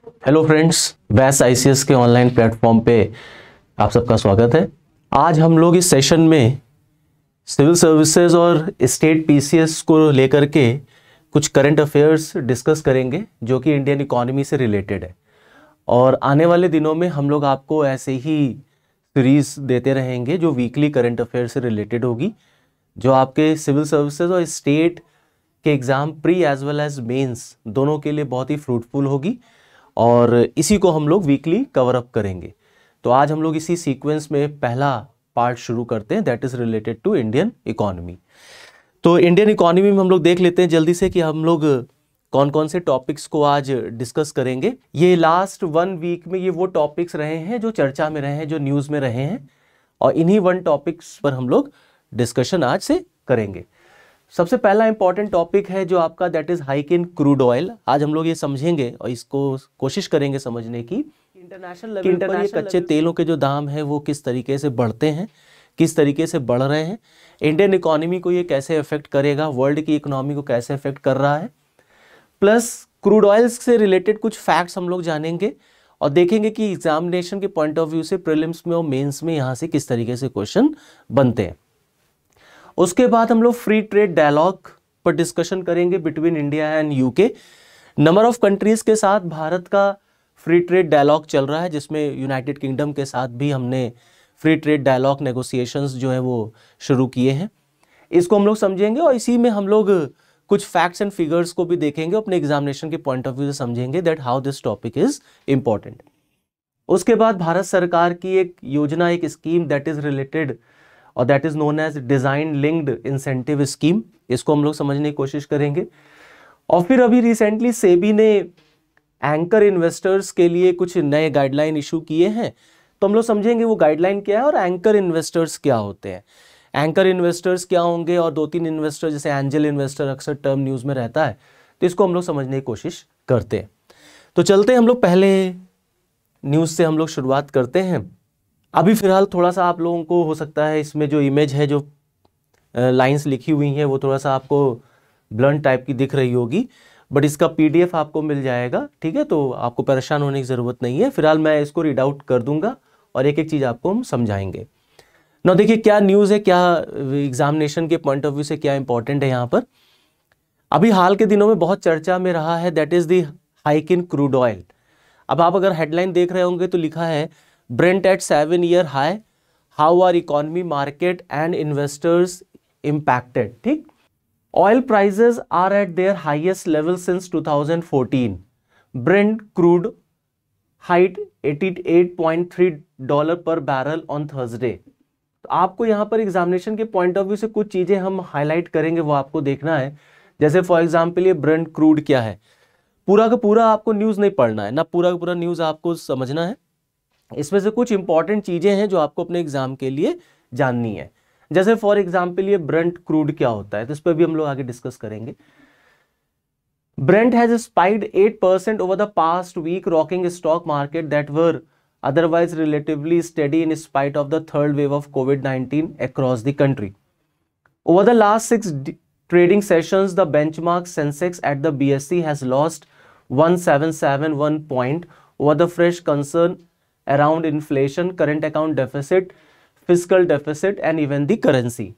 Hello friends, वैस ICS के online platform पे आप सबका स्वागत है। आज हम लोग इस सेशन में सिविल सर्विसेज और स्टेट पीसीएस को लेकर के कुछ करंट अफेयर्स डिस्कस करेंगे जो कि इंडियन इकोनॉमी से रिलेटेड है। और आने वाले दिनों में हम लोग आपको ऐसे ही सीरीज देते रहेंगे जो वीकली करंट अफेयर से रिलेटेड होगी, जो आपके सिविल सर्विसेज और स्टेट के exam pre as well as mains दोनों के लिए बहुत ही फ्रूटफुल होगी। और इसी को हम लोग वीकली कवर अप करेंगे। तो आज हम लोग इसी सीक्वेंस में पहला पार्ट शुरू करते हैं, that is related to Indian economy. तो इंडियन इकोनॉमी में हम लोग देख लेते हैं जल्दी से कि हम लोग कौन कौन से टॉपिक्स को आज डिस्कस करेंगे। ये लास्ट 1 वीक में ये वो टॉपिक्स रहे हैं जो चर्चा में रहे हैं, जो न्यूज़ में रहे हैं, और इन्हीं 1 टॉपिक्स पर हम लोग डिस्कशन आज से करेंगे। सबसे पहला इंपॉर्टेंट टॉपिक है जो आपका, that is hike in crude oil. आज हम लोग ये समझेंगे और इसको कोशिश करेंगे समझने की इंटरनेशनल लेवल पर ये कच्चे तेलों के जो दाम है वो किस तरीके से बढ़ते हैं, किस तरीके से बढ़ रहे हैं, इंडियन इकोनॉमी को ये कैसे अफेक्ट करेगा, वर्ल्ड की इकोनॉमी को कैसे अफेक्ट कर रहा है। प्लस क्रूड ऑयल से रिलेटेड कुछ फैक्ट्स हम लोग जानेंगे और देखेंगे कि एग्जामिनेशन के पॉइंट ऑफ व्यू से प्रीलिम्स में और मेंस में यहाँ से किस तरीके से क्वेश्चन बनते हैं। उसके बाद हम लोग फ्री ट्रेड डायलॉग पर डिस्कशन करेंगे between India and UK. Number of countries के साथ भारत का फ्री ट्रेड डायलॉग चल रहा है, जिसमें यूनाइटेड किंगडम के साथ भी हमने फ्री ट्रेड डायलॉग नेगोशिएशंस जो है वो शुरू किए हैं। इसको हम लोग समझेंगे और इसी में हम लोग कुछ फैक्ट्स एंड फिगर्स को भी देखेंगे, अपने एग्जामिनेशन के पॉइंट ऑफ व्यू से समझेंगे that how this topic is important. उसके बाद भारत सरकार की एक योजना, एक स्कीम दैट इज रिलेटेड और that is known as design linked incentive scheme, इसको हम लोग समझने की कोशिश करेंगे। और फिर अभी रिसेंटली सेबी ने एंकर इन्वेस्टर्स के लिए कुछ नए गाइडलाइन इशू किए हैं, तो हम लोग समझेंगे वो गाइडलाइन क्या है और एंकर इन्वेस्टर्स क्या होते हैं, एंकर इन्वेस्टर्स क्या होंगे, और 2-3 इन्वेस्टर जैसे एंजल इन्वेस्टर अक्सर टर्म न्यूज में रहता है, तो इसको हम लोग समझने की कोशिश करते हैं। तो चलते हैं हम लोग पहले न्यूज से हम लोग शुरुआत करते हैं। अभी फिलहाल थोड़ा सा आप लोगों को हो सकता है इसमें जो इमेज है, जो लाइंस लिखी हुई हैं, वो थोड़ा सा आपको ब्लंट टाइप की दिख रही होगी, बट इसका पीडीएफ आपको मिल जाएगा, ठीक है। तो आपको परेशान होने की ज़रूरत नहीं है। फिलहाल मैं इसको रीड आउट कर दूंगा और एक एक चीज़ आपको हम समझाएंगे। ना देखिए क्या न्यूज़ है, क्या एग्जामिनेशन के पॉइंट ऑफ व्यू से क्या इंपॉर्टेंट है यहाँ पर। अभी हाल के दिनों में बहुत चर्चा में रहा है, that is the hike in crude oil. अब आप अगर हेडलाइन देख रहे होंगे तो लिखा है Brent at 7-year high, how are economy, market and investors impacted। ठीक, oil prices are at their highest level since 2014। Brent crude hit $88.3 per barrel on Thursday। तो आपको यहाँ पर एग्जामिनेशन के पॉइंट ऑफ व्यू से कुछ चीजें हम हाईलाइट करेंगे, वो आपको देखना है। जैसे फॉर एग्जाम्पल ये ब्रेंट क्रूड क्या है, पूरा का पूरा आपको न्यूज नहीं पढ़ना है, ना पूरा का पूरा न्यूज आपको समझना है। इसमें से कुछ इंपॉर्टेंट चीजें हैं जो आपको अपने एग्जाम के लिए जाननी है। जैसे फॉर एग्जांपल ये ब्रेंट क्रूड क्या होता है, तो इस पर भी हम लोग आगे डिस्कस करेंगे। Brent has spiked 8% over the past week, rocking stock market that were otherwise relatively steady in spite of the third wave of COVID-19 across the country. Over the last 6 trading sessions, the benchmark Sensex at the BSE has lost 1771 point over the fresh concern around inflation, current account deficit, fiscal deficit and even the currency।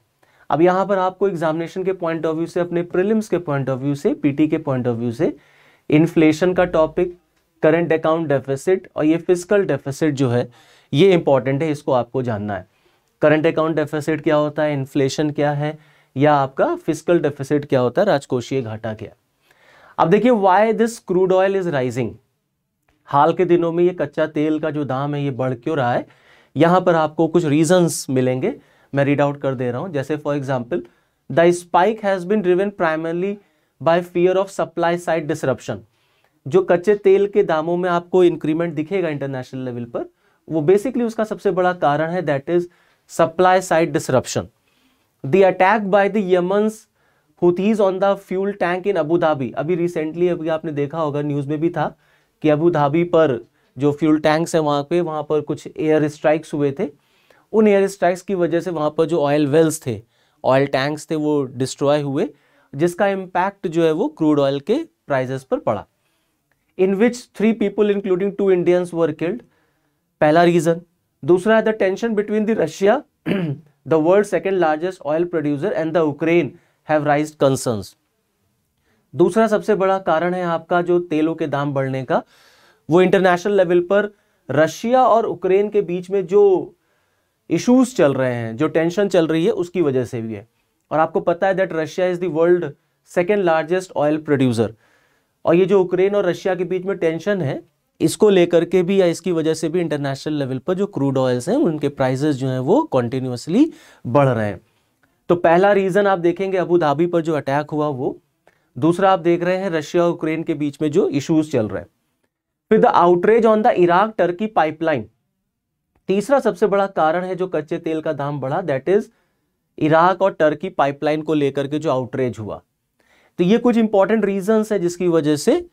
अब यहाँ पर आपको examination के point of view से, अपने prelims के point of view से, PT के पॉइंट ऑफ व्यू से इन्फ्लेशन का टॉपिक, करंट अकाउंट डेफिसिट और ये फिस्कल डेफिसिट जो है ये इंपॉर्टेंट है, इसको आपको जानना है। करंट अकाउंट डेफिसिट क्या होता है, इन्फ्लेशन क्या है, या आपका फिस्कल डेफिसिट क्या होता है, राजकोषीय घाटा क्या। अब देखिए why this crude oil is rising. हाल के दिनों में ये कच्चा तेल का जो दाम है ये बढ़ क्यों रहा है, यहाँ पर आपको कुछ रीजंस मिलेंगे, मैं रीड आउट कर दे रहा हूँ। जैसे for example, the spike has been driven primarily by fear of supply side disruption. जो कच्चे तेल के दामों में आपको इंक्रीमेंट दिखेगा इंटरनेशनल लेवल पर, वो बेसिकली उसका सबसे बड़ा कारण है, that is supply side disruption. The attack by the Yemen's Houthis on the fuel tank in Abu Dhabi recently अभी आपने देखा होगा, न्यूज में भी था कि अबू धाबी पर जो फ्यूल टैंक्स है वहाँ पर कुछ एयर स्ट्राइक्स हुए थे। उन एयर स्ट्राइक्स की वजह से वहाँ पर जो ऑयल वेल्स थे, ऑयल टैंक्स थे, वो डिस्ट्रॉय हुए, जिसका इम्पैक्ट जो है वो क्रूड ऑयल के प्राइजेस पर पड़ा। इन विच 3 people including 2 Indians were killed, पहला रीजन। दूसरा है the tension between the Russia the world second largest oil producer and the Ukraine have राइज्ड concerns. दूसरा सबसे बड़ा कारण है आपका जो तेलों के दाम बढ़ने का, वो इंटरनेशनल लेवल पर रशिया और यूक्रेन के बीच में जो इश्यूज चल रहे हैं, जो टेंशन चल रही है, उसकी वजह से भी है। और आपको पता है that Russia is the world second largest oil producer, और ये जो यूक्रेन और रशिया के बीच में टेंशन है, इसको लेकर के भी या इसकी वजह से भी इंटरनेशनल लेवल पर जो क्रूड ऑयल्स हैं उनके प्राइसेस जो हैं वो कॉन्टिन्यूसली बढ़ रहे हैं। तो पहला रीजन आप देखेंगे अबू धाबी पर जो अटैक हुआ वो, दूसरा आप देख रहे हैं रशिया और यूक्रेन के बीच में जो इश्यूज चल रहे हैं, फिर the outrage on the Iraq Turkey pipeline. तीसरा सबसे बड़ा कारण है जो कच्चे तेल का दाम बढ़ा, दैट इज इराक और टर्की पाइपलाइन को लेकर के जो आउटरेज हुआ। तो ये कुछ इंपॉर्टेंट रीजंस है जिसकी वजह से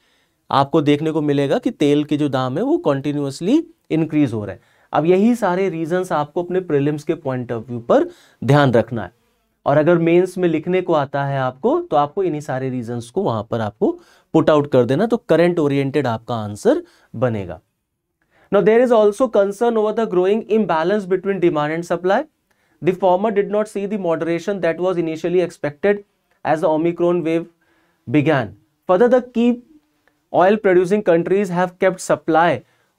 आपको देखने को मिलेगा कि तेल के जो दाम है वो कॉन्टिन्यूसली इंक्रीज हो रहे हैं। अब यही सारे रीजंस आपको अपने प्रीलिम्स के पॉइंट ऑफ व्यू पर ध्यान रखना है, और अगर मेंस में लिखने को आता है आपको तो आपको इन्हीं सारे रीजंस को वहां पर आपको पुट आउट कर देना, तो करंट ओरिएंटेड आपका आंसर बनेगा। Now there is also concern over the growing imbalance between demand and supply. The former did not see the moderation that was initially expected as the Omicron wave began. Further, the key oil producing countries have kept supply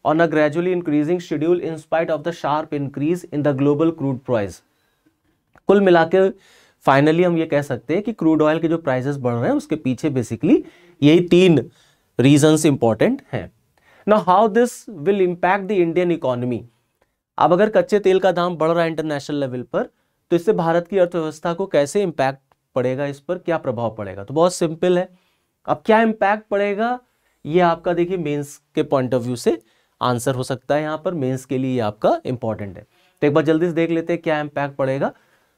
on a gradually increasing schedule in spite of the sharp increase in the global crude price. कुल मिलाकर finally हम ये कह सकते हैं कि crude oil के जो प्राइसेस बढ़ रहे हैं उसके पीछे बेसिकली यही 3 रीजंस इंपॉर्टेंट हैं। Now how this will impact the Indian economy. अब अगर कच्चे तेल का दाम बढ़ रहा है इंटरनेशनल लेवल पर, तो इससे भारत की अर्थव्यवस्था को कैसे इंपैक्ट पड़ेगा, इस पर क्या प्रभाव पड़ेगा। तो बहुत सिंपल है। अब क्या इंपैक्ट पड़ेगा ये आपका देखिए मेंस के पॉइंट ऑफ व्यू से आंसर हो सकता है, यहाँ पर मेंस के लिए ये आपका इंपॉर्टेंट है। तो एक बार जल्दी से देख लेते हैं क्या इंपैक्ट पड़ेगा।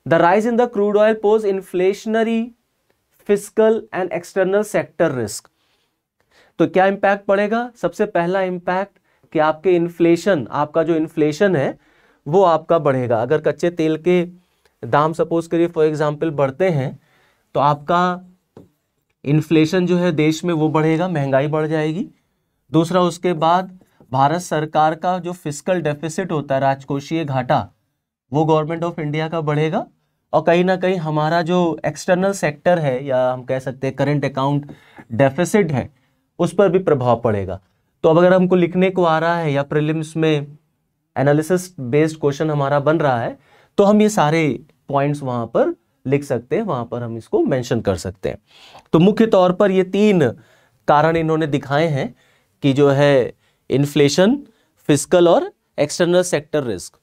The rise in the crude oil pose inflationary fiscal and external sector risk. तो क्या इंपैक्ट पड़ेगा, सबसे पहला इंपैक्ट कि आपके इन्फ्लेशन, आपका जो इन्फ्लेशन है वो आपका बढ़ेगा। अगर कच्चे तेल के दाम सपोज करिए फॉर एग्जांपल बढ़ते हैं तो आपका इन्फ्लेशन जो है देश में वो बढ़ेगा, महंगाई बढ़ जाएगी। दूसरा उसके बाद भारत सरकार का जो फिस्कल डेफिसिट होता है, राजकोषीय घाटा, वो गवर्नमेंट ऑफ इंडिया का बढ़ेगा। और कहीं ना कहीं हमारा जो एक्सटर्नल सेक्टर है या हम कह सकते हैं करंट अकाउंट डेफिसिट है उस पर भी प्रभाव पड़ेगा। तो अब अगर हमको लिखने को आ रहा है या प्रीलिम्स में एनालिसिस बेस्ड क्वेश्चन हमारा बन रहा है तो हम ये सारे पॉइंट्स वहां पर लिख सकते हैं, वहां पर हम इसको मेंशन कर सकते हैं। तो मुख्य तौर पर ये 3 कारण इन्होंने दिखाए हैं कि जो है इन्फ्लेशन, फिस्कल और external sector risk.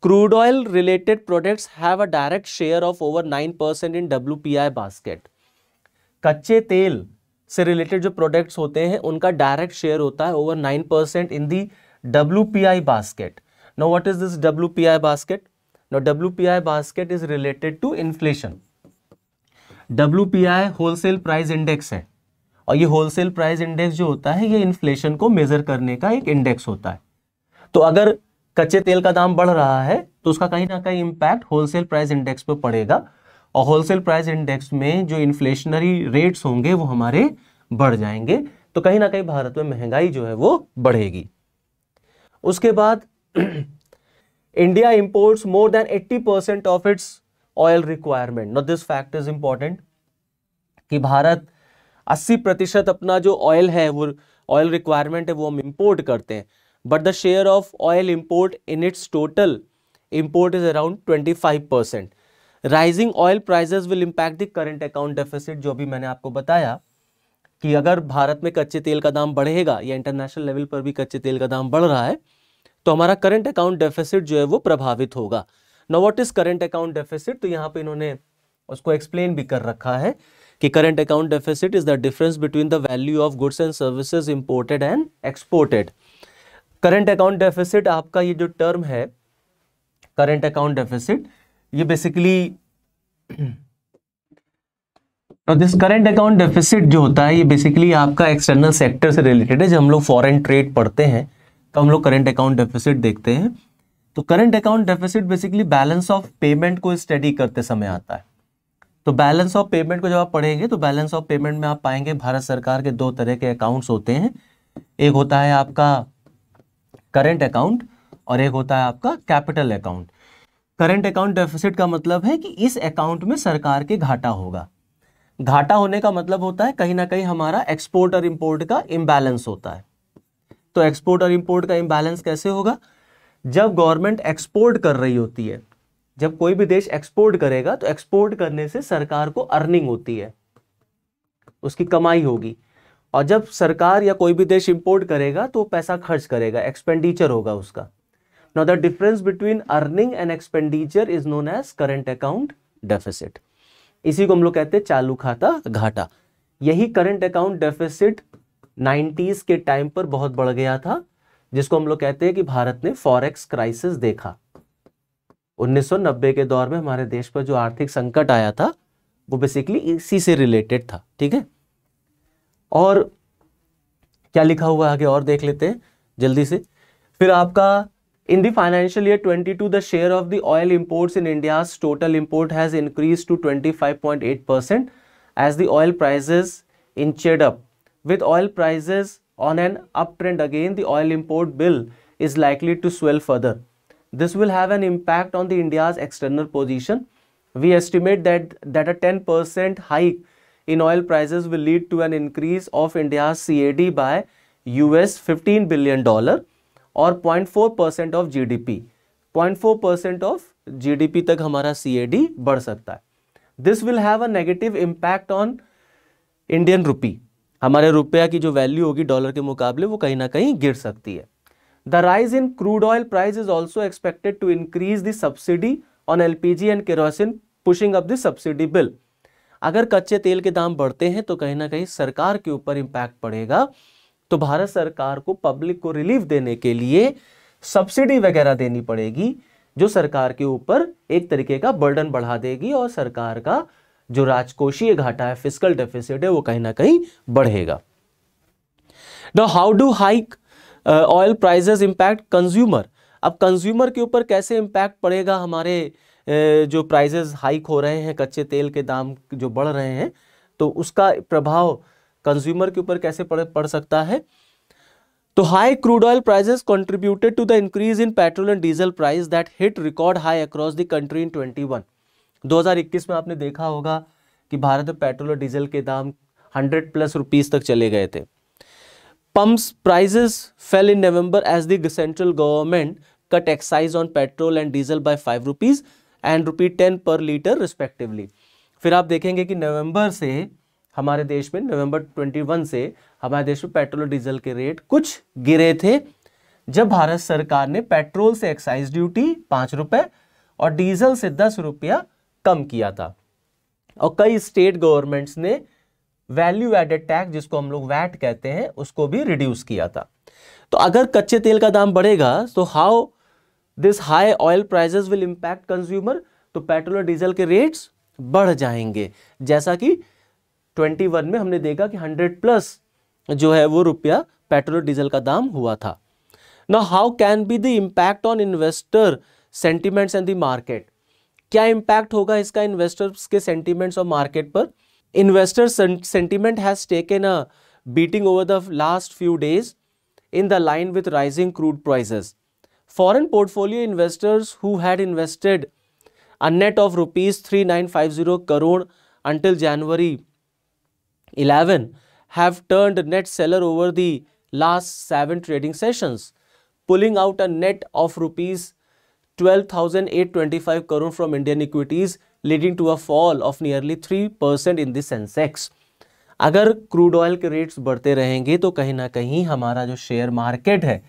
Crude oil related products have a direct share of over 9% in WPI basket. कच्चे तेल से रिलेटेड जो प्रोडक्ट्स होते हैं उनका डायरेक्ट शेयर होता है over 9% in the WPI basket. Now what is this WPI basket? Now WPI basket is related to inflation. WPI wholesale price index है, और ये wholesale price index जो होता है ये इन्फ्लेशन को मेजर करने का एक इंडेक्स होता है। तो अगर कच्चे तेल का दाम बढ़ रहा है तो उसका कहीं ना कहीं इंपैक्ट होलसेल प्राइस इंडेक्स पे पड़ेगा, और होलसेल प्राइस इंडेक्स में जो इन्फ्लेशनरी रेट्स होंगे वो हमारे बढ़ जाएंगे। तो कहीं ना कहीं भारत में महंगाई जो है वो बढ़ेगी। उसके बाद India imports more than 80% of its oil requirement. Now this fact is important कि भारत 80% अपना जो ऑयल है वो ऑयल रिक्वायरमेंट है वो हम इंपोर्ट करते हैं, but the share of oil import in its total import is around 25%. Rising oil prices will impact the current account deficit, जो भी मैंने आपको बताया कि अगर भारत में कच्चे तेल का दाम बढ़ेगा या इंटरनेशनल लेवल पर भी कच्चे तेल का दाम बढ़ रहा है तो हमारा करंट अकाउंट डेफिसिट जो है वो प्रभावित होगा। Now what is current account deficit? तो यहाँ पे इन्होंने उसको एक्सप्लेन भी कर रखा है कि current account deficit is the difference between the value of goods and services imported and exported. Current account deficit आपका ये जो टर्म है करंट अकाउंट डेफिसिट, ये basically this current account deficit जो होता है ये बेसिकली आपका एक्सटर्नल सेक्टर से रिलेटेड है। जब हम लोग फॉरेन ट्रेड पढ़ते हैं तो हम लोग करंट अकाउंट डेफिसिट देखते हैं। तो current account deficit basically balance of payment को स्टडी करते समय आता है। तो बैलेंस ऑफ पेमेंट को जब आप पढ़ेंगे तो बैलेंस ऑफ पेमेंट में आप पाएंगे भारत सरकार के 2 तरह के अकाउंट्स होते हैं। एक होता है आपका करंट अकाउंट और एक होता है आपका capital account. Current account deficit का मतलब है कि इस अकाउंट में सरकार के घाटा होगा। घाटा होने का मतलब होता है कहीं ना कहीं हमारा एक्सपोर्ट और इंपोर्ट का इम्बैलेंस होता है। तो एक्सपोर्ट और इंपोर्ट का इम्बैलेंस कैसे होगा? जब गवर्नमेंट एक्सपोर्ट कर रही होती है, जब कोई भी देश एक्सपोर्ट करेगा तो एक्सपोर्ट करने से सरकार को अर्निंग होती है, उसकी कमाई होगी। और जब सरकार या कोई भी देश इंपोर्ट करेगा तो पैसा खर्च करेगा, एक्सपेंडिचर होगा उसका। Now the difference between earning and expenditure is known as current account deficit. इसी को हम लोग कहते हैं चालू खाता घाटा। यही करंट अकाउंट डेफिसिट 90s के टाइम पर बहुत बढ़ गया था, जिसको हम लोग कहते हैं कि भारत ने फॉरेक्स क्राइसिस देखा। 1990 के दौर में हमारे देश पर जो आर्थिक संकट आया था वो बेसिकली इसी से रिलेटेड था। ठीक है, और क्या लिखा हुआ है आगे और देख लेते हैं जल्दी से। फिर आपका in the financial year 22 the share of the oil imports in India's total import has increase to 25.8% as the oil prices inched up with oil prices on an uptrend again the oil import bill is likely to swell further. This will have an impact on the India's external position. We estimate that a 10% hike in oil prices will lead to an increase of India's CAD by US $15 billion or 0.4% of GDP. 0.4% of GDP तक हमारा CAD बढ़ सकता है। This will have a negative impact on Indian rupee. हमारे रुपया की जो value होगी डॉलर के मुकाबले वो कहीं ना कहीं गिर सकती है। The rise in crude oil price is also expected to increase the subsidy on LPG and kerosene pushing up the subsidy bill. अगर कच्चे तेल के दाम बढ़ते हैं तो कहीं ना कहीं सरकार के ऊपर इंपैक्ट पड़ेगा। तो भारत सरकार को पब्लिक को रिलीफ देने के लिए सब्सिडी वगैरह देनी पड़ेगी, जो सरकार के ऊपर एक तरीके का बर्डन बढ़ा देगी और सरकार का जो राजकोषीय घाटा है, फिस्कल डेफिसिट है, वो कहीं ना कहीं बढ़ेगा। Now how do hike oil prices impact consumer? अब कंज्यूमर के ऊपर कैसे इंपैक्ट पड़ेगा? हमारे जो प्राइसेस हाइक हो रहे हैं, कच्चे तेल के दाम जो बढ़ रहे हैं, तो उसका प्रभाव कंज्यूमर के ऊपर कैसे पड़ सकता है? तो high crude oil prices contributed to the increase in petrol and diesel price that hit record high across the country in 2021 में आपने देखा होगा कि भारत में पेट्रोल और डीजल के दाम 100+ रुपीस तक चले गए थे। Pumps prices fell in November as the central government cut excise on petrol and diesel by 5 rupees and ₹10 per liter respectively. फिर आप देखेंगे कि नवंबर से हमारे देश में, नवंबर 21 से हमारे देश में पेट्रोल और डीजल के रेट कुछ गिरे थे, जब भारत सरकार ने पेट्रोल से एक्साइज ड्यूटी 5 रुपए और डीजल से 10 रुपया कम किया था। और कई स्टेट गवर्नमेंट्स ने वैल्यू एडेड टैक्स, जिसको हम लोग वैट कहते हैं, उसको भी रिड्यूस किया था। तो अगर कच्चे तेल का दाम बढ़ेगा तो how this high oil prices will impact consumer? तो पेट्रोल और डीजल के रेट्स बढ़ जाएंगे, जैसा कि 21 में हमने देखा कि 100+ जो है वो रुपया पेट्रोल और डीजल का दाम हुआ था। Now how can be the impact on investor sentiments and the market? क्या इंपैक्ट होगा इसका इन्वेस्टर्स के सेंटिमेंट्स और मार्केट पर? Investor sentiment has taken a beating over the last few days in the line with rising crude prices. Foreign portfolio investors who had invested a net of rupees 3950 crore until January 11 have turned net seller over the last 7 trading sessions, pulling out a net of rupees 12,825 crore from Indian equities, leading to a fall of nearly 3% in the Sensex. अगर crude oil के rates बढ़ते रहेंगे तो कहीं ना कहीं हमारा जो शेयर मार्केट है,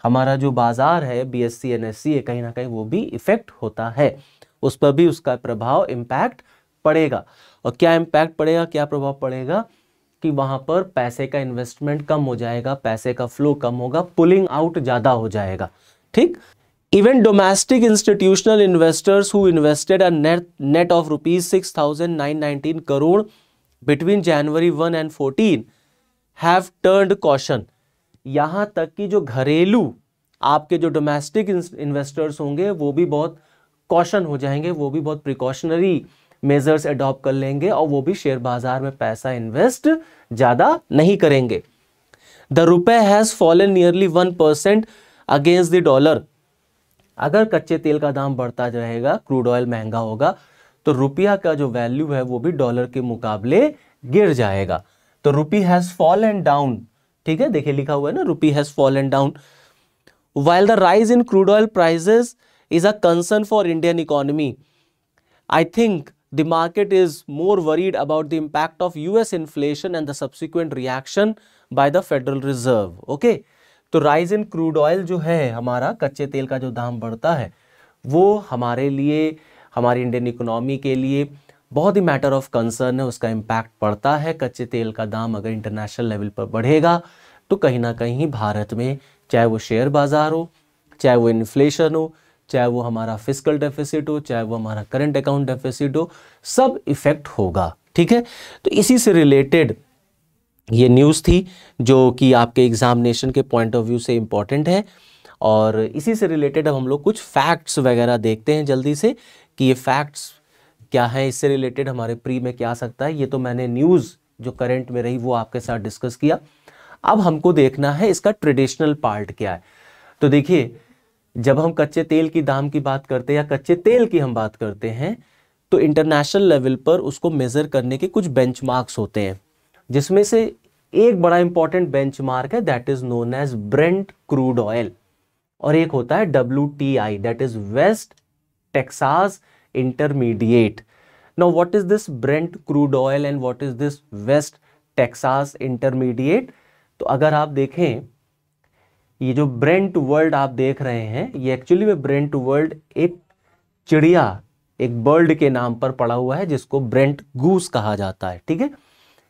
हमारा जो बाजार है, BSE NSE है, कहीं ना कहीं वो भी इफेक्ट होता है, उस पर भी उसका प्रभाव इम्पैक्ट पड़ेगा। और क्या इम्पैक्ट पड़ेगा, क्या प्रभाव पड़ेगा कि वहां पर पैसे का इन्वेस्टमेंट कम हो जाएगा, पैसे का फ्लो कम होगा, पुलिंग आउट ज़्यादा हो जाएगा। ठीक, even domestic institutional investors who invested a net of rupees 6,919 crore between January 1 and 14 have turned caution. यहाँ तक कि जो घरेलू आपके जो डोमेस्टिक इन्वेस्टर्स होंगे वो भी बहुत कॉशन हो जाएंगे, वो भी बहुत प्रिकॉशनरी मेजर्स अडॉप्ट कर लेंगे और वो भी शेयर बाजार में पैसा इन्वेस्ट ज़्यादा नहीं करेंगे। द रुपए has fallen nearly 1% against the dollar. अगर कच्चे तेल का दाम बढ़ता रहेगा, क्रूड ऑयल महंगा होगा, तो रुपया का जो वैल्यू है वो भी डॉलर के मुकाबले गिर जाएगा। तो रुपी हैज फॉलन डाउन, ठीक है, देखिए लिखा हुआ है ना, rupee has fallen down. While the rise in crude oil prices is a concern for Indian economy, I think the market is more worried about the impact of US inflation and the subsequent reaction by the Federal Reserve. Okay? तो rise in crude oil जो है, हमारा कच्चे तेल का जो दाम बढ़ता है, वो हमारे लिए, हमारी इंडियन इकोनॉमी के लिए बहुत ही मैटर ऑफ कंसर्न है। उसका इम्पैक्ट पड़ता है। कच्चे तेल का दाम अगर इंटरनेशनल लेवल पर बढ़ेगा तो कहीं ना कहीं भारत में, चाहे वो शेयर बाजार हो, चाहे वो इन्फ्लेशन हो, चाहे वो हमारा फिस्कल डेफिसिट हो, चाहे वो हमारा करंट अकाउंट डेफिसिट हो, सब इफेक्ट होगा। ठीक है, तो इसी से रिलेटेड ये न्यूज़ थी जो कि आपके एग्जामिनेशन के पॉइंट ऑफ व्यू से इम्पॉर्टेंट है। और इसी से रिलेटेड अब हम लोग कुछ फैक्ट्स वगैरह देखते हैं जल्दी से कि ये फैक्ट्स क्या है, इससे रिलेटेड हमारे प्री में क्या आ सकता है। ये तो मैंने न्यूज़ जो करंट में रही वो आपके साथ डिस्कस किया। अब हमको देखना है इसका ट्रेडिशनल पार्ट क्या है। तो देखिए, जब हम कच्चे तेल की दाम की बात करते हैं या कच्चे तेल की हम बात करते हैं, तो इंटरनेशनल लेवल पर उसको मेजर करने के कुछ बेंचमार्क्स होते हैं, जिसमें से एक बड़ा इंपॉर्टेंट बेंचमार्क है, that is known as Brent crude oil, और एक होता है WTI, that is West Texas Intermediate. Now what is this Brent crude oil and what is this West Texas Intermediate? तो अगर आप देखें, ये जो ब्रेंट वर्ल्ड आप देख रहे हैं, ये एक्चुअली में ब्रेंट वर्ल्ड एक चिड़िया, एक बर्ड के नाम पर पड़ा हुआ है जिसको ब्रेंट गूस कहा जाता है। ठीक है,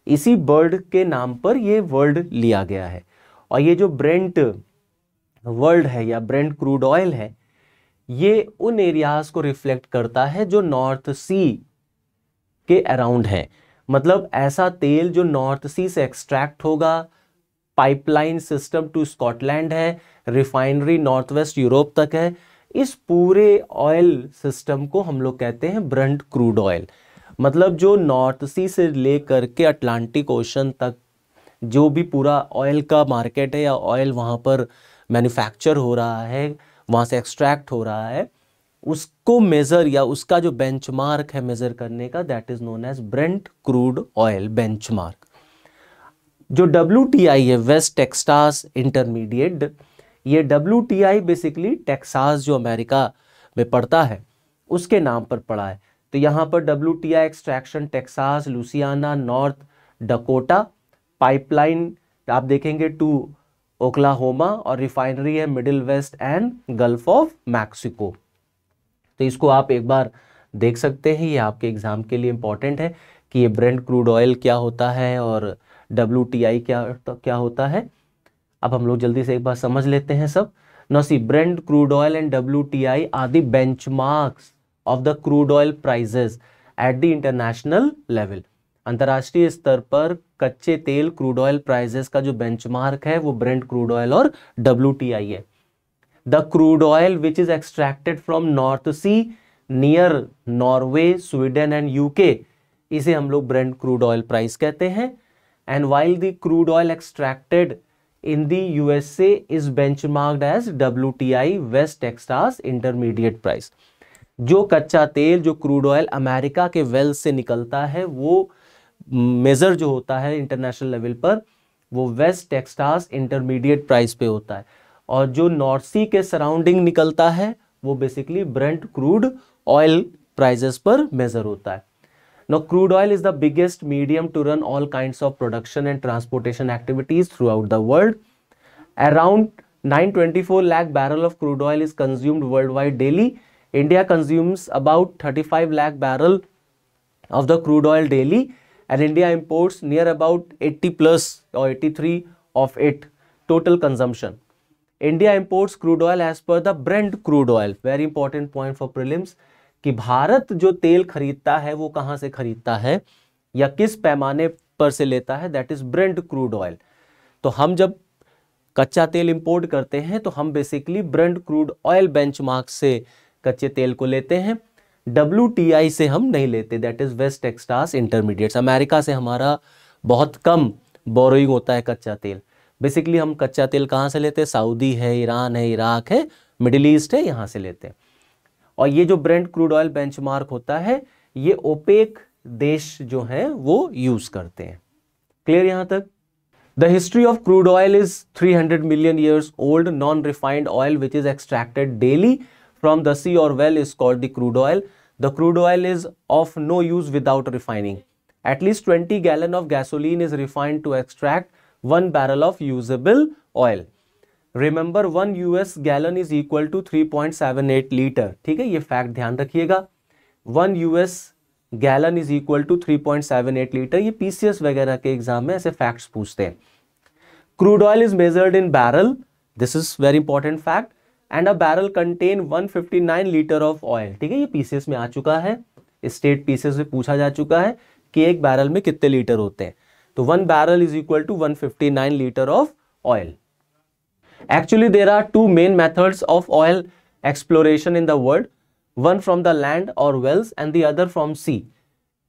इसी बर्ड के नाम पर ये वर्ल्ड लिया गया है। और ये जो ब्रेंट वर्ल्ड है या ब्रेंट क्रूड ऑयल है, ये उन एरियाज को रिफ्लेक्ट करता है जो नॉर्थ सी के अराउंड है। मतलब ऐसा तेल जो नॉर्थ सी से एक्सट्रैक्ट होगा, पाइपलाइन सिस्टम टू स्कॉटलैंड है, रिफाइनरी नॉर्थ वेस्ट यूरोप तक है, इस पूरे ऑयल सिस्टम को हम लोग कहते हैं ब्रेंट क्रूड ऑयल। मतलब जो नॉर्थ सी से लेकर के अटलांटिक ओशन तक जो भी पूरा ऑयल का मार्केट है या ऑयल वहाँ पर मैन्युफैक्चर हो रहा है, वहाँ से एक्सट्रैक्ट हो रहा है, उसको मेज़र या उसका जो बेंचमार्क है मेज़र करने का, that is known as Brent crude oil benchmark. जो WTI है, वेस्ट टेक्सास इंटरमीडिएट, ये WTI बेसिकली टेक्सास जो अमेरिका में पड़ता है उसके नाम पर पड़ा है। तो यहाँ पर WTI extraction Texas, Louisiana, North Dakota, pipeline आप देखेंगे टू ओक्लाहोमा, और रिफाइनरी है Middle West and Gulf of Mexico. तो इसको आप एक बार देख सकते हैं, ये आपके एग्जाम के लिए इंपॉर्टेंट है कि ये ब्रेंट क्रूड ऑयल क्या होता है और WTI क्या होता है। अब हम लोग जल्दी से एक बार समझ लेते हैं सब। Now see, Brent crude oil and WTI are the benchmarks of the crude oil prices at the international level. अंतर्राष्ट्रीय स्तर पर कच्चे तेल क्रूड ऑयल प्राइसेस का जो बेंचमार्क है वो ब्रेंट क्रूड ऑयल और WTI है। The crude oil which is extracted from North Sea near Norway, Sweden and UK, इसे हम लोग ब्रेंट क्रूड ऑयल प्राइस कहते हैं। And while the crude oil extracted in the USA is benchmarked as WTI West Texas Intermediate Price। जो कच्चा तेल, जो crude oil America के वेल से निकलता है, वो मेजर जो होता है इंटरनेशनल लेवल पर, वो वेस्ट टेक्सास इंटरमीडिएट प्राइस पे होता है। और जो नॉर्थ सी के सराउंडिंग निकलता है वो basically Brent crude oil prices पर मेजर होता है। Now, crude oil is the biggest medium to run all kinds of production and transportation activities throughout the world. Around 924 lakh barrel of crude oil is consumed worldwide daily. India consumes about 35 lakh barrel of the crude oil daily, and India imports near about 80 plus or 83 of it total consumption. India imports crude oil as per the Brent crude oil. Very important point for prelims. कि भारत जो तेल खरीदता है वो कहाँ से खरीदता है या किस पैमाने पर से लेता है, that is Brent crude oil. तो हम जब कच्चा तेल इंपोर्ट करते हैं तो हम basically Brent crude oil benchmark से कच्चे तेल को लेते हैं, WTI से हम नहीं लेते, that is West Texas intermediates. America से हमारा बहुत कम बोरोइंग होता है कच्चा तेल, बेसिकली हम कच्चा तेल कहाँ से लेते हैं? सऊदी है, ईरान है, इराक है, मिडिल ईस्ट है, यहाँ से लेते हैं। और ये जो ब्रेंट क्रूड ऑयल बेंचमार्क होता है ये ओपेक देश जो है वो यूज करते हैं। क्लियर यहां तक? The history of crude oil is 300 million years old. Non-refined oil which is extracted daily from the sea or well is called the crude oil. The crude oil is of no use without refining. At least 20 gallon of gasoline is refined to extract 1 barrel of usable oil. Remember 1 US gallon is equal to 3.78 litre. ठीक है, ये fact ध्यान रखिएगा। 1 US gallon is equal to 3.78 litre. ये PCS वगैरह के exam में ऐसे फैक्ट्स पूछते हैं। Crude oil is measured in barrel, this is very important fact, and a barrel contain 159 litre of oil. ठीक है, ये पीसीएस में आ चुका है, स्टेट पीसीएस में पूछा जा चुका है कि एक बैरल में कितने लीटर होते हैं। तो 1 barrel is equal to 159 litre of oil. Actually, there are two main methods of oil exploration in the world, one from the land or wells and the other from sea.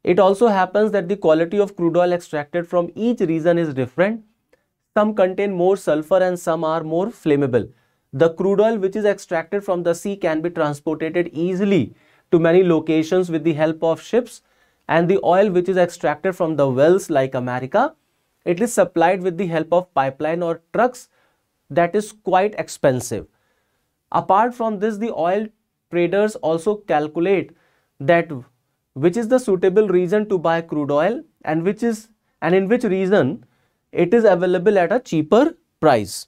It also happens that the quality of crude oil extracted from each region is different. Some contain more sulfur and some are more flammable. The crude oil which is extracted from the sea can be transported easily to many locations with the help of ships, and the oil which is extracted from the wells like America, it is supplied with the help of pipeline or trucks that is quite expensive. Apart from this, the oil traders also calculate that which is the suitable region to buy crude oil and in which region it is available at a cheaper price.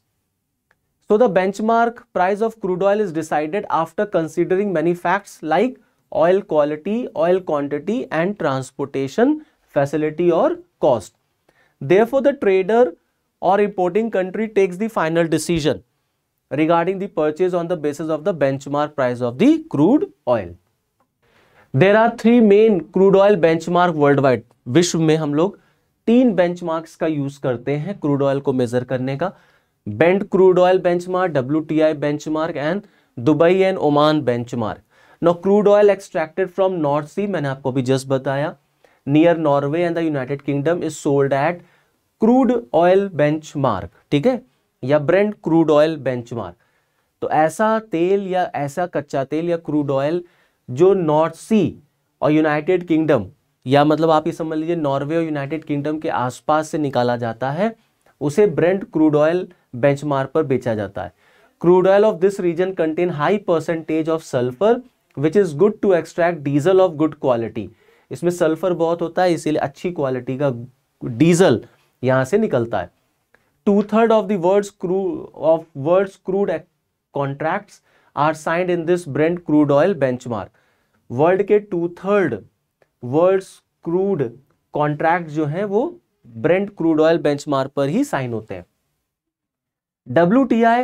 So the benchmark price of crude oil is decided after considering many facts like oil quality, oil quantity and transportation facility or cost. Therefore, the trader or importing country takes the final decision regarding the purchase on the basis of the benchmark price of the crude oil. There are 3 main crude oil benchmark worldwide. विश्व में हम लोग 3 benchmarks का use करते हैं crude oil को major करने का। Brent crude oil benchmark, WTI benchmark and Dubai and Oman benchmark. Now crude oil extracted from North Sea, मैंने आपको भी जस्ट बताया, near Norway and the United Kingdom is sold at crude oil benchmark. ठीक है, या Brent crude oil benchmark. तो ऐसा तेल या ऐसा कच्चा तेल या क्रूड ऑयल जो नॉर्थ सी और यूनाइटेड किंगडम, या मतलब आप ये समझ लीजिए नॉर्वे और यूनाइटेड किंगडम के आसपास से निकाला जाता है, उसे ब्रेंट क्रूड ऑयल बेंचमार्क पर बेचा जाता है। Crude oil of this region contain high percentage of sulphur which is good to extract diesel of good quality. इसमें सल्फर बहुत होता है, इसीलिए अच्छी क्वालिटी का डीजल यहां से निकलता है। 2/3 of the world's crude contracts are signed in this Brent crude oil benchmark. World के 2/3 वर्ल्ड्स क्रूड कॉन्ट्रैक्ट जो है वो ब्रेंट क्रूड ऑयल बेंचमार्क पर ही साइन होते हैं। WTI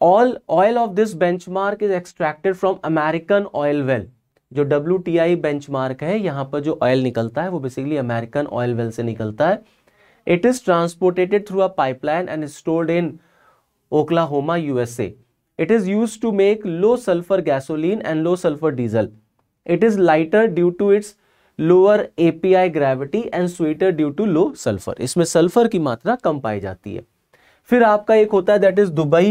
oil of this benchmark is extracted from American oil well. जो WTI benchmark है, यहां पर जो ऑयल निकलता है वो बेसिकली अमेरिकन ऑयल वेल से निकलता है। It is transported through a pipeline and is stored in Oklahoma, USA. It is used to make low sulfur gasoline and low sulfur diesel. It is lighter due to its lower API gravity and sweeter due to low sulfur. इसमें sulphur की मात्रा कम पाई जाती है। फिर आपका एक होता है that is Dubai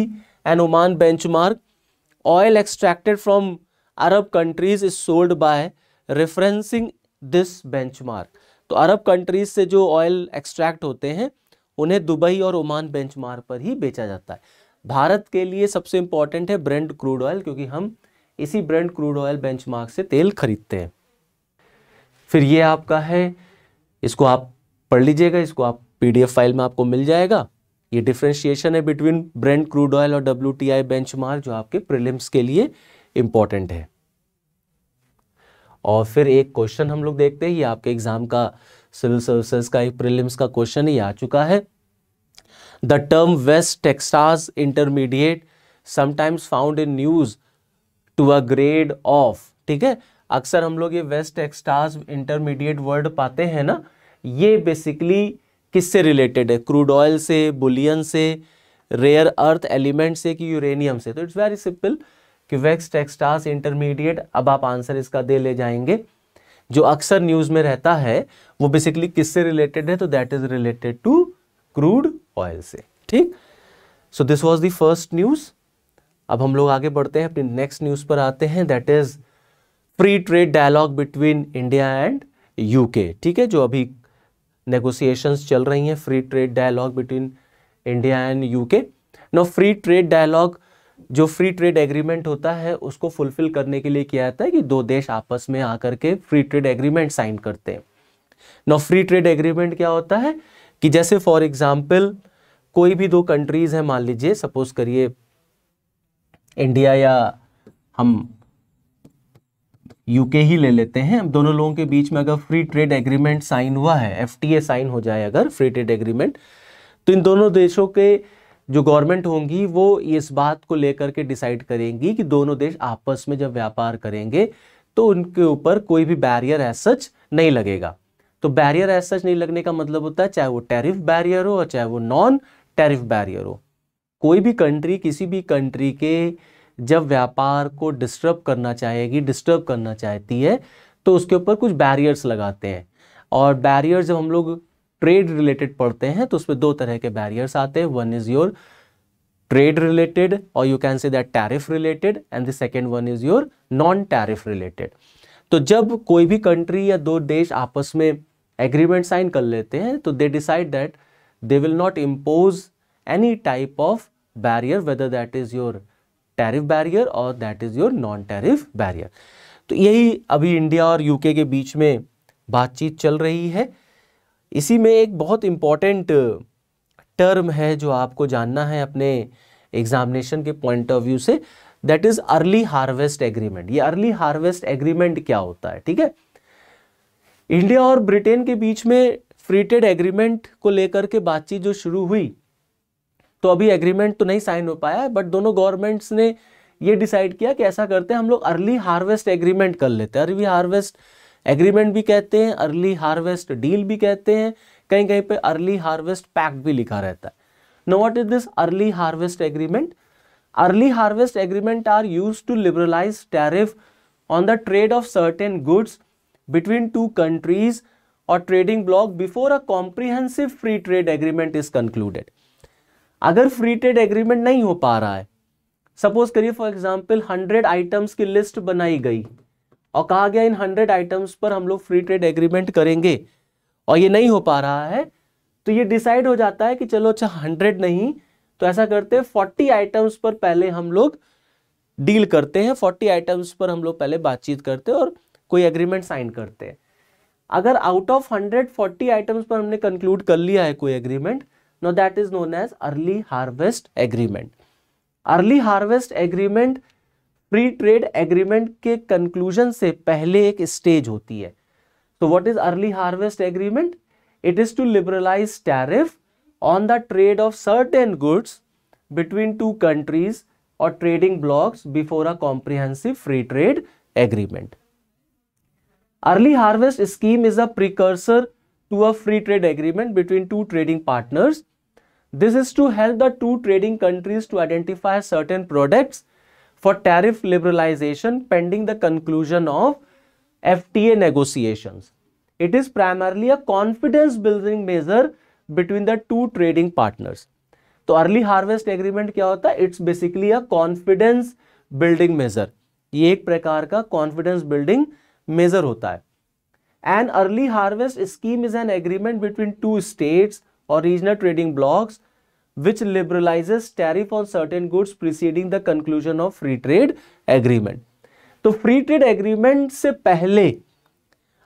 and Oman benchmark. Oil extracted from Arab countries is sold by referencing this benchmark. तो अरब कंट्रीज से जो ऑयल एक्सट्रैक्ट होते हैं उन्हें दुबई और ओमान बेंचमार्क पर ही बेचा जाता है। भारत के लिए सबसे इंपॉर्टेंट है ब्रेंट क्रूड ऑयल, क्योंकि हम इसी ब्रेंट क्रूड ऑयल बेंचमार्क से तेल खरीदते हैं। फिर ये आपका है, इसको आप पढ़ लीजिएगा, इसको आप PDF फाइल में आपको मिल जाएगा। ये डिफरेंशिएशन है बिटवीन ब्रेंट क्रूड ऑयल और WTI बेंचमार्क जो आपके प्रीलिम्स के लिए इंपॉर्टेंट है। और फिर एक क्वेश्चन हम लोग देखते हैं, ये आपके एग्जाम का सिविल सर्विसेज का एक प्रीलिम्स का क्वेश्चन ही आ चुका है। The term West Texas Intermediate sometimes found in news to a grade of. ठीक है, अक्सर हम लोग ये वेस्ट टेक्सास इंटरमीडिएट वर्ड पाते हैं ना, ये बेसिकली किससे रिलेटेड है? क्रूड ऑयल से, बुलियन से, रेयर अर्थ एलिमेंट से कि यूरेनियम से? तो इट्स वेरी सिंपल कि वेस्ट टेक्सास इंटरमीडिएट, अब आप आंसर इसका दे ले जाएंगे। जो अक्सर न्यूज में रहता है वो बेसिकली किससे रिलेटेड है? तो that is related to crude oil से। ठीक, so this was the first news. अब हम लोग आगे बढ़ते हैं, अपनी नेक्स्ट न्यूज़ पर आते हैं, that is free trade dialogue between India and UK. ठीक है, जो अभी नेगोशिएशंस चल रही हैं, free trade dialogue between India and UK. No, free trade dialogue, जो फ्री ट्रेड एग्रीमेंट होता है उसको फुलफिल करने के लिए किया जाता है कि दो देश आपस में आकर के फ्री ट्रेड एग्रीमेंट साइन करते हैं। नो, फ्री ट्रेड एग्रीमेंट क्या होता है कि जैसे फॉर एग्जांपल कोई भी दो कंट्रीज हैं, मान लीजिए सपोज करिए इंडिया या हम यूके ही ले लेते हैं, दोनों लोगों के बीच में अगर फ्री ट्रेड एग्रीमेंट साइन हुआ है, एफटीए साइन हो जाए अगर फ्री ट्रेड एग्रीमेंट, तो इन दोनों देशों के जो गवर्नमेंट होंगी वो इस बात को लेकर के डिसाइड करेंगी कि दोनों देश आपस में जब व्यापार करेंगे तो उनके ऊपर कोई भी बैरियर एज सच नहीं लगेगा। तो बैरियर एज सच नहीं लगने का मतलब होता है चाहे वो टैरिफ बैरियर हो और चाहे वो नॉन टैरिफ बैरियर हो। कोई भी कंट्री किसी भी कंट्री के जब व्यापार को डिस्टर्ब करना चाहती है तो उसके ऊपर कुछ बैरियर्स लगाते हैं। और बैरियर्स जब हम लोग ट्रेड रिलेटेड पढ़ते हैं तो उसमें दो तरह के बैरियर्स आते हैं, one is your trade related और you can say that tariff related, and the second one is your non tariff related. तो जब कोई भी कंट्री या दो देश आपस में एग्रीमेंट साइन कर लेते हैं तो they decide that they will not impose any type of barrier, whether that is your tariff barrier और that is your non tariff barrier. तो यही अभी इंडिया और यूके के बीच में बातचीत चल रही है। इसी में एक बहुत इंपॉर्टेंट टर्म है जो आपको जानना है अपने एग्जामिनेशन के पॉइंट ऑफ व्यू से, that is early harvest agreement. ये अर्ली हार्वेस्ट एग्रीमेंट क्या होता है? ठीक है, इंडिया और ब्रिटेन के बीच में फ्री ट्रेड एग्रीमेंट को लेकर के बातचीत जो शुरू हुई, तो अभी एग्रीमेंट तो नहीं साइन हो पाया, बट दोनों गवर्नमेंट्स ने ये डिसाइड किया कि ऐसा करते हैं हम लोग अर्ली हार्वेस्ट एग्रीमेंट कर लेते हैं। अर्ली हार्वेस्ट एग्रीमेंट भी कहते हैं, अर्ली हार्वेस्ट डील भी कहते हैं, कहीं कहीं पे अर्ली हार्वेस्ट पैक्ट भी लिखा रहता है। Now what is this early harvest agreement? Early harvest agreement are used to liberalise tariff on the trade of certain goods between two countries और trading block before a comprehensive free trade agreement is concluded. अगर free trade agreement नहीं हो पा रहा है, suppose करिए for example 100 items की list बनाई गई और कहा गया इन 100 आइटम्स पर हम लोग फ्री ट्रेड एग्रीमेंट करेंगे और ये नहीं हो पा रहा है, तो ये डिसाइड हो जाता है कि चलो अच्छा 100 नहीं तो ऐसा करते हैं 40 आइटम्स पर पहले हम लोग डील करते हैं, 40 आइटम्स पर हम लोग पहले बातचीत करते हैं और कोई एग्रीमेंट साइन करते हैं। अगर आउट ऑफ 140 आइटम्स पर हमने कंक्लूड कर लिया है कोई agreement, no that is known as early harvest agreement. Early harvest agreement free trade agreement के कंक्लूजन से पहले एक स्टेज होती है। तो what is early harvest agreement? It is to liberalise tariff on the trade of certain goods between two countries और trading blocks before a comprehensive free trade agreement. Early harvest scheme is a precursor to a free trade agreement between two trading partners. This is to help the two trading countries to identify certain products for tariff liberalization pending the conclusion of FTA negotiations. It is primarily a confidence building measure between the two trading partners. तो early harvest agreement क्या होता है? It's basically a confidence building measure. ये एक प्रकार का confidence building major होता है। An early harvest scheme is an agreement between two states or regional trading blocks which liberalizes tariff on certain goods preceding the conclusion of free trade agreement. तो free trade agreement से पहले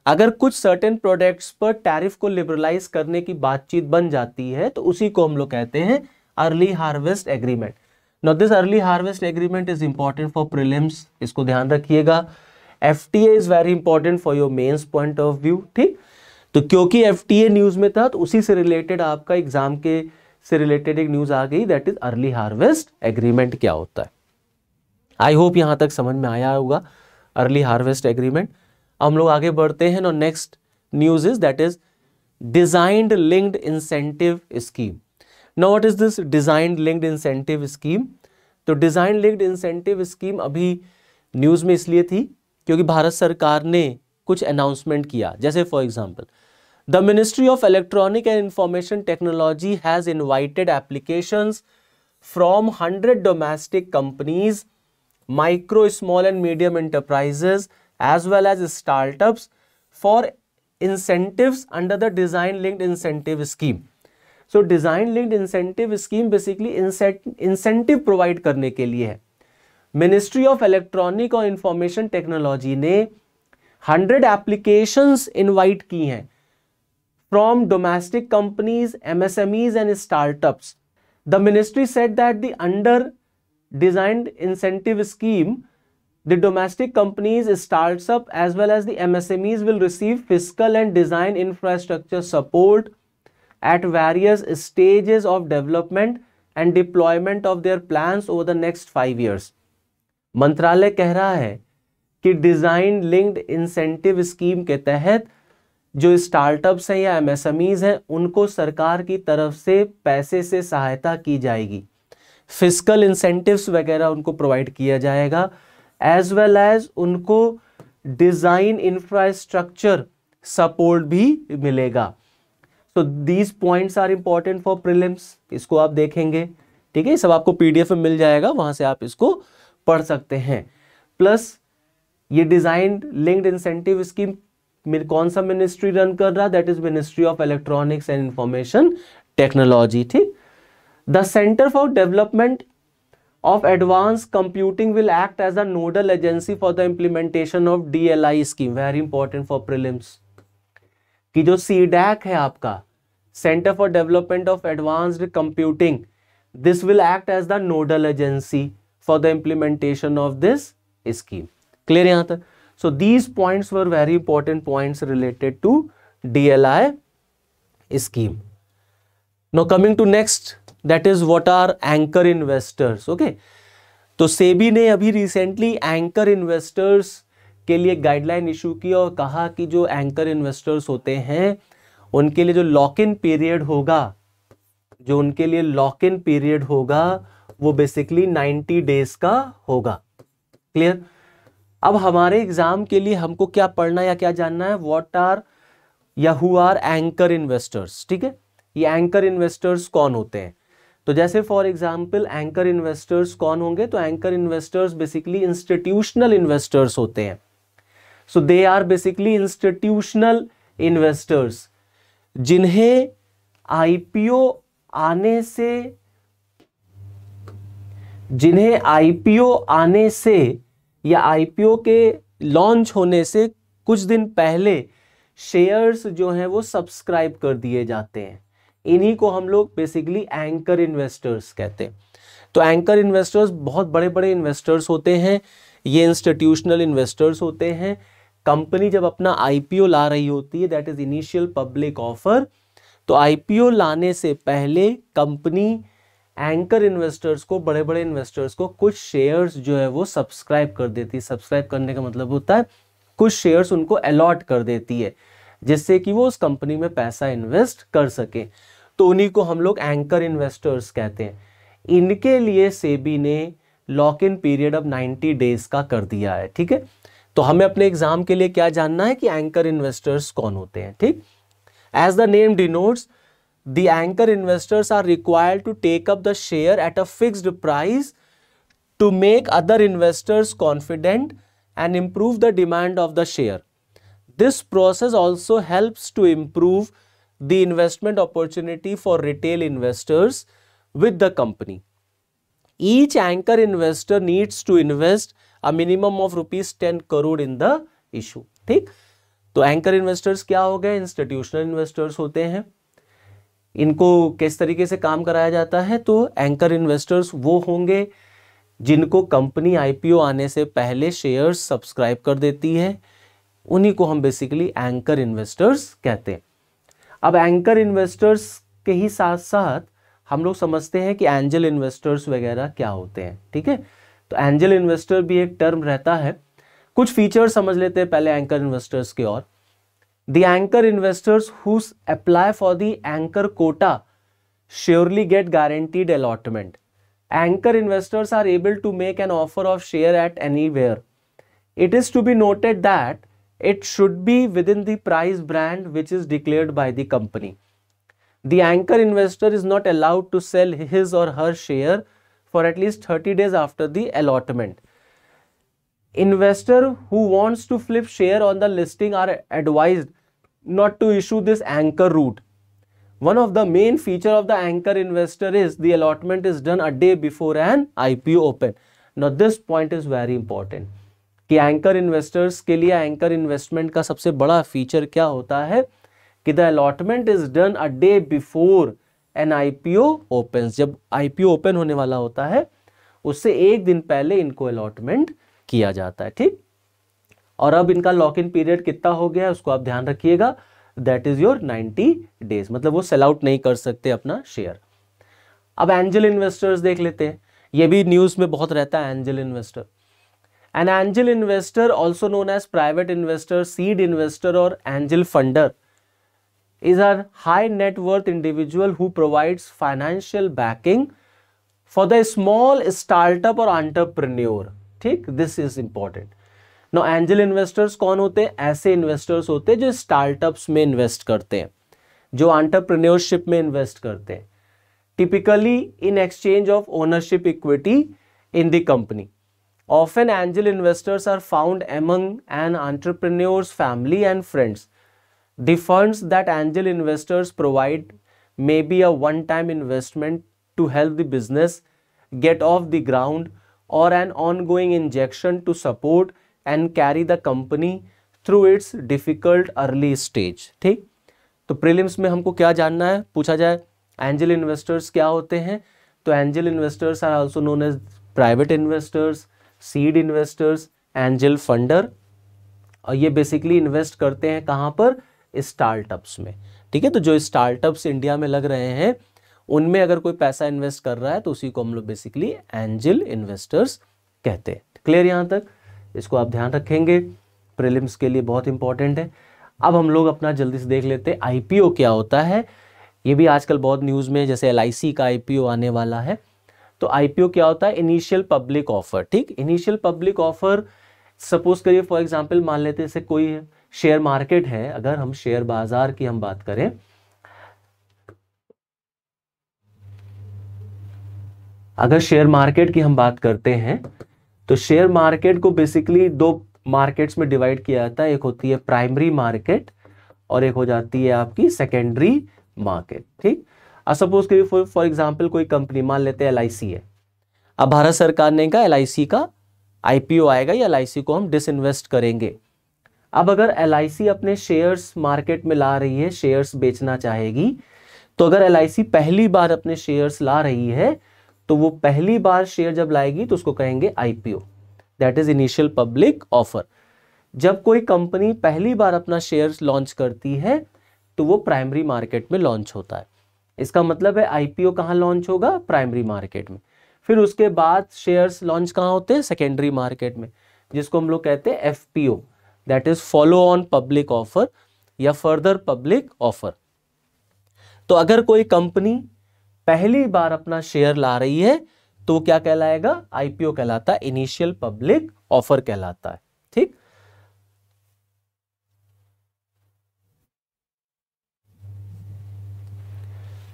अगर कुछ certain products पर tariff को liberalise करने की बातचीत बन जाती है तो उसी को हम लोग कहते हैं early harvest agreement. Now this early harvest agreement is important for prelims, इसको ध्यान रखिएगा। FTA is very important for your mains point of view. ठीक, तो क्योंकि FTA न्यूज में था तो उसी से रिलेटेड आपका एग्जाम के से रिलेटेड एक न्यूज आ गई, that is early harvest agreement क्या होता है। आई होप यहां तक समझ में आया होगा अर्ली हार्वेस्ट एग्रीमेंट। हम लोग आगे बढ़ते हैं। Next news is that is designed linked incentive scheme. Now what is this designed linked incentive scheme? तो डिजाइन लिंक्ड इंसेंटिव स्कीम अभी न्यूज में इसलिए थी क्योंकि भारत सरकार ने कुछ अनाउंसमेंट किया। जैसे for example The Ministry of Electronic and Information Technology has invited applications from 100 domestic companies, micro, small and medium enterprises as well as startups for incentives under the Design Linked Incentive Scheme. So Design Linked Incentive Scheme basically incentive provide करने के लिए है. Ministry of electronic और information technology ने 100 applications invite की हैं from domestic companies, MSMEs and startups. The ministry said that the under designed incentive scheme the domestic companies, startup as well as the MSMEs will receive fiscal and design infrastructure support at various stages of development and deployment of their plans over the next 5 years. मंत्रालय कह रहा है कि design linked incentive scheme के तहत जो startups हैं या एमएसएमईज हैं उनको सरकार की तरफ से पैसे से सहायता की जाएगी, फिस्कल इंसेंटिव्स वगैरह उनको प्रोवाइड किया जाएगा, एज वेल एज उनको डिजाइन इंफ्रास्ट्रक्चर सपोर्ट भी मिलेगा. So these points are important for prelims. इसको आप देखेंगे, ठीक है, सब आपको पीडीएफ में मिल जाएगा, वहां से आप इसको पढ़ सकते हैं. प्लस ये डिजाइन लिंक्ड इंसेंटिव स्कीम कौन सा मिनिस्ट्री रन कर रहा है? That is ministry of electronics and information technology. ठीक. The centre for development of advanced computing will act as a nodal agency for the implementation of DLI scheme. Very important for prelims. कि जो CDAC है आपका, Center for Development of Advanced Computing, this will act as the nodal agency for the implementation of this scheme. Clear यहाँ तक? So these points were very important points related to DLI scheme. Now coming to next, that is what are anchor investors. okay, तो सेबी ने अभी recently anchor investors के लिए guideline issue की और कहा कि जो एंकर इन्वेस्टर्स होते हैं उनके लिए जो लॉक इन पीरियड होगा वो बेसिकली 90 डेज का होगा. क्लियर. अब हमारे एग्जाम के लिए हमको क्या पढ़ना या क्या जानना है? व्हाट आर या हु आर एंकर इन्वेस्टर्स. ठीक है, ये एंकर इन्वेस्टर्स कौन होते हैं? तो जैसे फॉर एग्जाम्पल एंकर इन्वेस्टर्स कौन होंगे? तो anchor investors basically institutional investors होते हैं. So they are basically institutional investors जिन्हें आईपीओ आने से या आईपीओ के लॉन्च होने से कुछ दिन पहले शेयर्स जो हैं वो सब्सक्राइब कर दिए जाते हैं. इन्हीं को हम लोग बेसिकली एंकर इन्वेस्टर्स कहते हैं. तो एंकर इन्वेस्टर्स बहुत बड़े बड़े इन्वेस्टर्स होते हैं, ये इंस्टीट्यूशनल इन्वेस्टर्स होते हैं. कंपनी जब अपना आईपीओ ला रही होती है, that is initial public offer, तो आईपीओ लाने से पहले कंपनी एंकर इन्वेस्टर्स को, बड़े बड़े इन्वेस्टर्स को कुछ शेयर्स जो है वो सब्सक्राइब कर देती है. सब्सक्राइब करने का मतलब होता है कुछ शेयर्स उनको अलॉट कर देती है जिससे कि वो उस कंपनी में पैसा इन्वेस्ट कर सके. तो उन्हीं को हम लोग एंकर इन्वेस्टर्स कहते हैं. इनके लिए सेबी ने लॉक इन पीरियड अब 90 डेज का कर दिया है. ठीक है, तो हमें अपने एग्जाम के लिए क्या जानना है कि एंकर इन्वेस्टर्स कौन होते हैं. ठीक. As the name denotes, the anchor investors are required to take up the share at a fixed price to make other investors confident and improve the demand of the share. This process also helps to improve the investment opportunity for retail investors with the company. Each anchor investor needs to invest a minimum of ₹10 crore in the issue. ठीक. तो anchor investors क्या हो गए? Institutional investors होते हैं. इनको किस तरीके से काम कराया जाता है? तो एंकर इन्वेस्टर्स वो होंगे जिनको कंपनी आईपीओ आने से पहले शेयर्स सब्सक्राइब कर देती है, उन्हीं को हम बेसिकली एंकर इन्वेस्टर्स कहते हैं. अब एंकर इन्वेस्टर्स के ही साथ साथ हम लोग समझते हैं कि एंजल इन्वेस्टर्स वगैरह क्या होते हैं. ठीक है, तो एंजल इन्वेस्टर भी एक टर्म रहता है. कुछ फीचर्स समझ लेते हैं पहले एंकर इन्वेस्टर्स के. और the anchor investors who apply for the anchor quota surely get guaranteed allotment. Anchor investors are able to make an offer of share at anywhere. It is to be noted that it should be within the price band which is declared by the company. The anchor investor is not allowed to sell his or her share for at least 30 days after the allotment. Investor who wants to flip share on the listing are advised not to issue this anchor route. One of the main feature of the anchor investor is the allotment is done a day before an IPO open. Now this point is very important कि anchor investors के लिए anchor investment का सबसे बड़ा feature क्या होता है कि the allotment is done a day before N IPO open. जब आईपीओ ओपन होने वाला होता है उससे एक दिन पहले इनको अलॉटमेंट किया जाता है. ठीक, और अब इनका लॉक इन पीरियड कितना हो गया है उसको आप ध्यान रखिएगा, दैट इज योर 90 डेज. मतलब वो सेल आउट नहीं कर सकते अपना शेयर. अब एंजल इन्वेस्टर्स देख लेते हैं, ये भी न्यूज में बहुत रहता है angel investor. An angel investor, also known as private investor, seed investor or angel funder, is a high net worth individual who provides financial backing for the small startup or entrepreneur. ठीक, this is important. Now angel investors कौन होते हैं? ऐसे investors होते हैं जो startups में invest करते हैं, जो entrepreneurship में invest करते हैं, typically in exchange of ownership equity in the company. Often angel investors are found among an entrepreneur's family and friends. The funds that angel investors provide may be a one-time investment to help the business get off the ground or an ongoing injection to support and carry the company through its difficult early stage. ठीक, तो prelims में हमको क्या जानना है, पूछा जाए angel investors क्या होते हैं, तो angel investors are also known as private investors, seed investors, angel funder, और ये बेसिकली इन्वेस्ट करते हैं कहाँ पर? स्टार्टअप्स में. ठीक है, तो जो स्टार्टअप्स इंडिया में लग रहे हैं उनमें अगर कोई पैसा इन्वेस्ट कर रहा है तो उसी को हम लोग बेसिकली एंजल इन्वेस्टर्स कहते हैं. क्लियर यहाँ तक? इसको आप ध्यान रखेंगे, प्रीलिम्स के लिए बहुत इंपॉर्टेंट है. अब हम लोग अपना जल्दी से देख लेते हैं आईपीओ क्या होता है. ये भी आजकल बहुत न्यूज़ में, जैसे LIC का आईपीओ आने वाला है. तो आईपीओ क्या होता है? Initial public offer. ठीक, इनिशियल पब्लिक ऑफर, सपोज करिए फॉर एग्जांपल मान लेते हैं जैसे कोई शेयर मार्केट है, अगर हम शेयर बाजार की हम बात करें, अगर शेयर मार्केट की हम बात करते हैं तो शेयर मार्केट को बेसिकली दो मार्केट्स में डिवाइड किया जाता है. एक होती है प्राइमरी मार्केट और एक हो जाती है आपकी सेकेंडरी मार्केट. ठीक, सपोज करिए फॉर एग्जांपल कोई कंपनी मान लेते हैं LIC है. अब भारत सरकार ने कहा LIC का आईपीओ आएगा या LIC को हम डिसइन्वेस्ट करेंगे. अब अगर LIC अपने शेयर्स मार्केट में ला रही है, शेयर्स बेचना चाहेगी, तो अगर LIC पहली बार अपने शेयर्स ला रही है तो वो पहली बार शेयर जब लाएगी तो उसको कहेंगे IPO, that is initial public offer. जब कोई कंपनी पहली बार अपना शेयर्स लॉन्च करती है तो वो प्राइमरी मार्केट में लॉन्च होता है. इसका मतलब है आईपीओ कहाँ लॉन्च होगा? प्राइमरी मार्केट में. फिर उसके बाद शेयर्स लॉन्च कहाँ होते हैं? सेकेंडरी मार्केट में, जिसको हम लोग कहते हैं FPO, that is follow on public offer या फर्दर पब्लिक ऑफर. तो अगर कोई कंपनी पहली बार अपना शेयर ला रही है तो वो क्या कहलाएगा? आईपीओ कहलाता है, इनिशियल पब्लिक ऑफर कहलाता है. ठीक,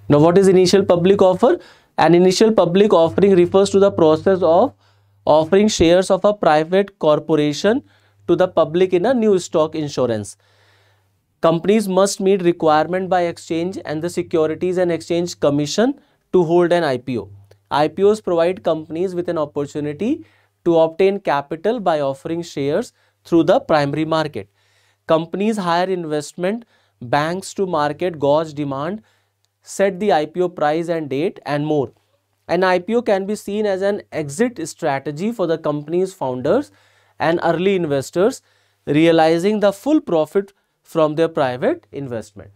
now what is initial public offer? An initial public offering refers to the process of offering shares of a private corporation to the public in a new stock insurance. Companies must meet requirement by exchange and the Securities and Exchange Commission to hold an IPO. IPOs provide companies with an opportunity to obtain capital by offering shares through the primary market. Companies hire investment banks to market gauge demand, set the IPO price and date, and more. An IPO can be seen as an exit strategy for the company's founders and early investors, realizing the full profit from their private investment.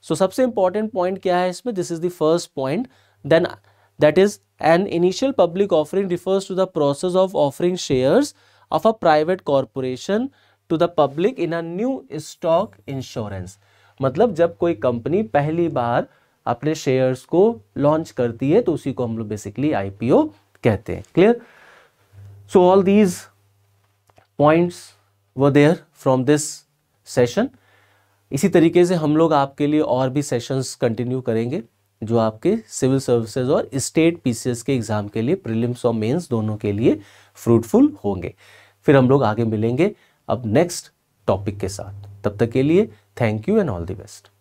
So सबसे important point क्या है इसमें? This is the first point. Then that is an initial public offering refers to the process of offering shares of a private corporation to the public in a new stock insurance. मतलब जब कोई company पहली बार अपने shares को launch करती है तो उसी को हम लोग बेसिकली आईपीओ कहते हैं. क्लियर? So all these points were there from this session. इसी तरीके से हम लोग आपके लिए और भी सेशंस कंटिन्यू करेंगे जो आपके सिविल सर्विसेज और स्टेट पीसीएस के एग्जाम के लिए, प्रीलिम्स और मेंस दोनों के लिए फ्रूटफुल होंगे। फिर हम लोग आगे मिलेंगे अब नेक्स्ट टॉपिक के साथ। तब तक के लिए thank you and all the best.